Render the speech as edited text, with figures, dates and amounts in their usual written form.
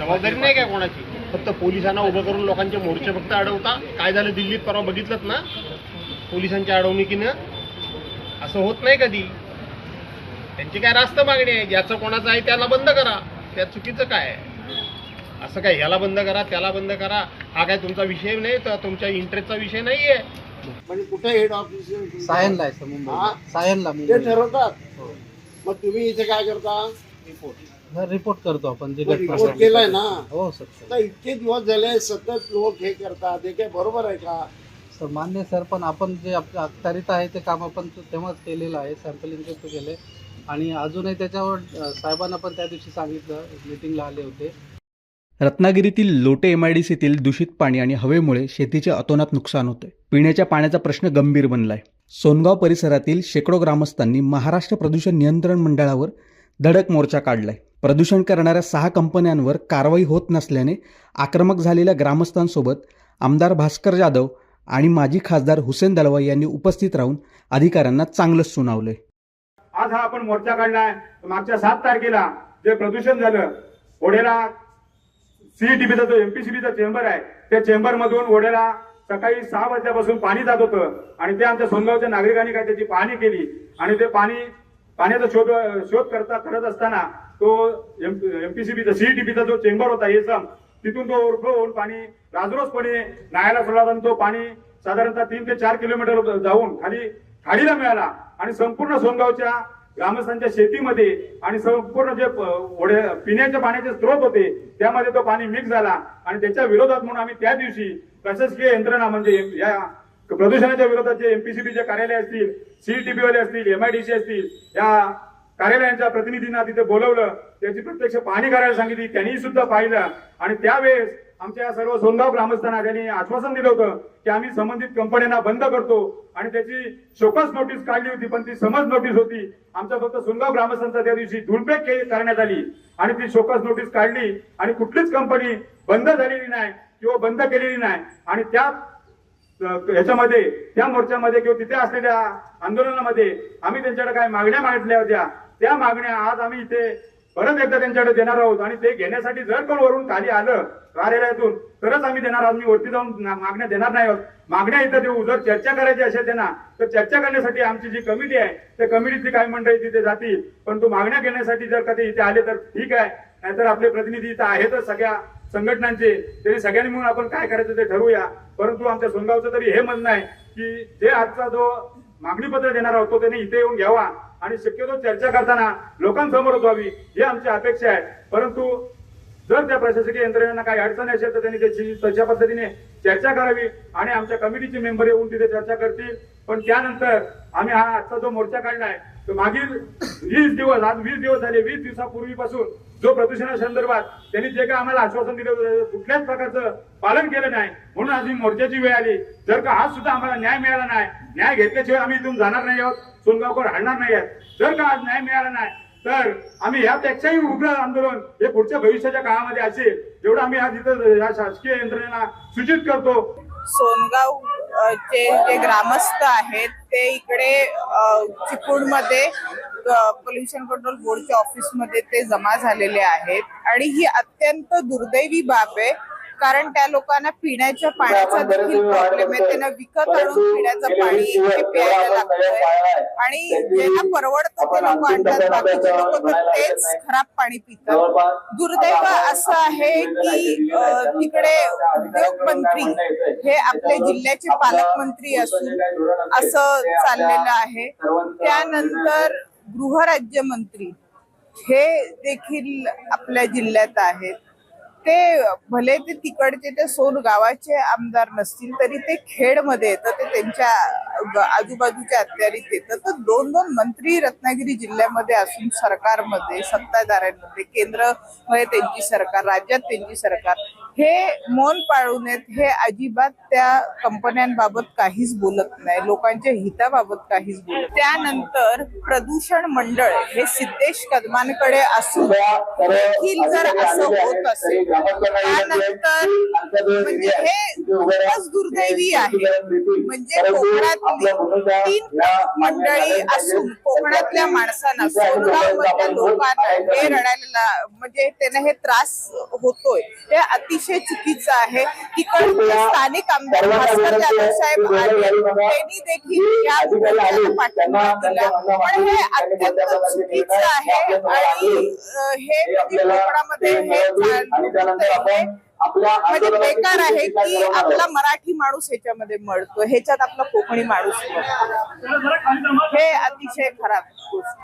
जबाबदारी नाही काय कोणाची, फक्त पोलिसांना उभं करून लोकांचे मोर्चे फक्त अडवता. काय झालं दिल्लीत परवा बघितलं ना, पोलिसांच्या अडवणुकीनं असं होत नाही कधी. त्यांची काय रास्त मागणी आहे, ज्याचं कोणाचं आहे त्याला बंद करा, त्या चुकीचं काय आहे. असं काय ह्याला बंद करा त्याला बंद करा, हा काय तुमचा विषय नाही, तर तुमच्या इंटरेस्टचा विषय नाही आहे. म्हणजे कुठे हेड ऑफिस सायनला आहे मुंबई, सायनला ते मुंबई ठरवतात. हो. मग तुम्ही इथे काय करता? रिपोर्ट करतो आपण जे रिपोर्ट केलाय ना. हो सर. आता इतके दिवस झाले सतत लोक हे करतात, हे काय बरोबर आहे का? सर मान्य सर, पण आपण जे अखत्यारीत आहे ते काम आपण तेव्हाच केलेलं आहे, सॅम्पलिंग केले आणि अजूनही त्याच्यावर साहेबांना पण त्या दिवशी सांगितलं, मीटिंगला आले होते. रत्नागिरीतील लोटे MIDCतील दूषित पाणी आणि हवेमुळे शेतीचे अतोनात नुकसान होते. पिण्याच्या पाण्याचा प्रश्न गंभीर बनलाय. सोनगाव परिसरातील शेकडो ग्रामस्थांनी महाराष्ट्र प्रदूषण नियंत्रण मंडळावर धडक मोर्चा काढलाय. प्रदूषण करणाऱ्या 6 कंपन्यांवर कारवाई होत नसल्याने आक्रमक झालेल्या ग्रामस्थांसोबत आमदार भास्कर जाधव आणि माजी खासदार हुसेन दलवाई यांनी उपस्थित राहून अधिकाऱ्यांना चांगलंच सुनावलंय. आज हा आपण मोर्चा काढलाय. मागच्या 7 तारखेला जे प्रदूषण झालं, ओढेला CETBचा जो MPCBचा चेंबर आहे, त्या चेंबर मधून ओढेला सकाळी 6 वाजल्यापासून पाणी जात होतं आणि ते आमच्या सोनगावच्या नागरिकांनी काय त्याची पाहणी केली आणि ते पाण्याचा शोध करत असताना तो MPCBचा CETBचा जो चेंबर होता येसम, तिथून तो ओव्हरफ्लो होऊन पाणी राजरोसपणे नाळ्याला सोडला आणि तो पाणी साधारणतः 3 ते 4 किलोमीटर जाऊन खाडीला मिळाला आणि संपूर्ण सोनगावच्या ग्रामस्थांच्या शेतीमध्ये आणि संपूर्ण जे पिण्याच्या पाण्याचे स्रोत होते त्यामध्ये तो पाणी मिक्स झाला आणि त्याच्या विरोधात म्हणून आम्ही त्या दिवशी प्रशासकीय यंत्रणा म्हणजे या प्रदूषणाच्या विरोधात जे MPCBचे कार्यालय असतील, CETB वाले असतील, MIDC असतील, या कार्यालयांच्या प्रतिनिधींना तिथे बोलवलं, त्याची प्रत्यक्ष पाहणी करायला सांगितली. त्यांनी सुद्धा पाहिलं आणि त्यावेळेस आमच्या सर्व सोनगाव ग्रामस्थांना त्यांनी आश्वासन दिलं होतं की आम्ही संबंधित कंपन्यांना बंद करतो आणि त्याची शोकस नोटीस काढली होती, पण ती समज नोटीस होती. आमच्या फक्त सोनगाव ग्रामस्थांचा त्या दिवशी धुळपेक करण्यात आली आणि ती शोकस नोटीस काढली आणि कुठलीच कंपनी बंद झालेली नाही किंवा बंद केलेली नाही. आणि त्या मोर्चामध्ये किंवा तिथे असलेल्या आंदोलनामध्ये आम्ही त्यांच्याकडे काय मागण्या मागितल्या होत्या, त्या मागण्या आज आम्ही इथे परत एकदा त्यांच्याकडे देणार आहोत आणि ते घेण्यासाठी जर कोण वरून खाली आलं कार्यालयातून तरच आम्ही देणार आहोत. मी वरती जाऊन मागण्या देणार नाही आहोत. मागण्या इथं देऊ. जर चर्चा करायची असेल त्यांना तर चर्चा करण्यासाठी आमची जी कमिटी आहे त्या कमिटीतली काही मंडळी तिथे जातील, परंतु मागण्या घेण्यासाठी जर कधी इथे आले तर ठीक आहे, नाहीतर आपले प्रतिनिधी इथं आहेतच सगळ्या संघटनांचे, तरी सगळ्यांनी म्हणून आपण काय करायचं ते ठरवूया. परंतु आमच्या सोनगावचं तरी हे म्हणणं आहे की जे आजचा जो मागणी पत्र देणार आहोत तो त्यांनी इथे येऊन घ्यावा आणि शक्यतो चर्चा करताना लोकांसमोर व्हावी ही आमची अपेक्षा आहे. परंतु जर त्या प्रशासकीय यंत्रणेला काही अडचण असेल तर त्यांनी त्याची तशा पद्धतीने चर्चा करावी आणि आमच्या कमिटीचे मेंबर येऊन तिथे चर्चा करतील. पण त्यानंतर आम्ही हा आजचा जो मोर्चा काढलाय तो मागील 20 दिवस, आज 20 दिवस झाले, 20 दिवसापूर्वीपासून जो प्रदूषणासंदर्भात त्यांनी जे काही आम्हाला आश्वासन दिलं होतं कुठल्याच प्रकारचं पालन केलं नाही, म्हणून आज ही मोर्चाची वेळ आली. जर का आज सुद्धा आम्हाला न्याय मिळाला नाही, न्याय घेतल्याशिवाय आम्ही इथून जाणार नाही आहोत, सोनगावकर हलणार नाही आहेत. जर का आज न्याय मिळाला नाही तर आम्ही यापेक्षाही उग्र आंदोलन हे पुढच्या भविष्याच्या काळामध्ये असेल, जेवढं आम्ही आज इथं या शासकीय यंत्रणेला सूचित करतो. सोनगाव चे जे ग्रामस्थ आहेत ते इकडे चिपळूणमध्ये पोल्युशन कंट्रोल बोर्डच्या ऑफिसमध्ये ते जमा झालेले आहेत आणि ही अत्यंत दुर्दैवी बाब आहे, कारण त्या लोकांना पिण्याच्या पाण्याचा देखील प्रॉब्लेम आहे. त्यांना विकत आणून पिण्याचं पाणी हे प्यायला लागतंय आणि ज्यांना परवडतं ते लोक आणतात, बाकीचे लोक तर तेच खराब पाणी पितात. दुर्दैव असं आहे की तिकडे उद्योग मंत्री हे आपल्या जिल्ह्याचे पालकमंत्री असून असं चाललेलं आहे. त्यानंतर गृहराज्यमंत्री हे देखील आपल्या जिल्ह्यात आहेत. ते भले ते तिकडचे ते सोन गावाचे आमदार नसतील तरी ते खेडमध्ये येतं, ते त्यांच्या आजूबाजूच्या अखत्यारीत येतं. तर 2 मंत्री रत्नागिरी जिल्ह्यामध्ये असून सरकारमध्ये, सत्ताधाऱ्यांमध्ये, केंद्रामध्ये त्यांची सरकार, राज्यात त्यांची सरकार, हे मौन पाळून आहेत. हे अजिबात त्या कंपन्यांबाबत काहीच बोलत नाही, लोकांच्या हिताबाबत काहीच बोलत. त्यानंतर प्रदूषण मंडळ हे सिद्धेश कदमांकडे असून देखील जर असं होत असेल त्यानंतर म्हणजे हे खूपच दुर्दैवी आहे. म्हणजे कोकणात तीन मंडळी असून कोकणातल्या माणसांना सोनगावमधल्या लोकांना हे रडायला म्हणजे त्यांना हे त्रास होतोय हे अतिशय चुकीचं आहे. तिकडचे स्थानिक आमदार भास्कर जाधव साहेब आले त्यांनी देखील या मोर्चाला पाठिंबा दिला, पण हे अत्यंत चुकीचं आहे आणि हे म्हणजे कोकणामध्ये हे म्हणजे बेकार आहे की आपला मराठी माणूस ह्याच्यामध्ये मरतो, ह्याच्यात आपला कोकणी माणूस मरतो. हे अतिशय खराब गोष्ट.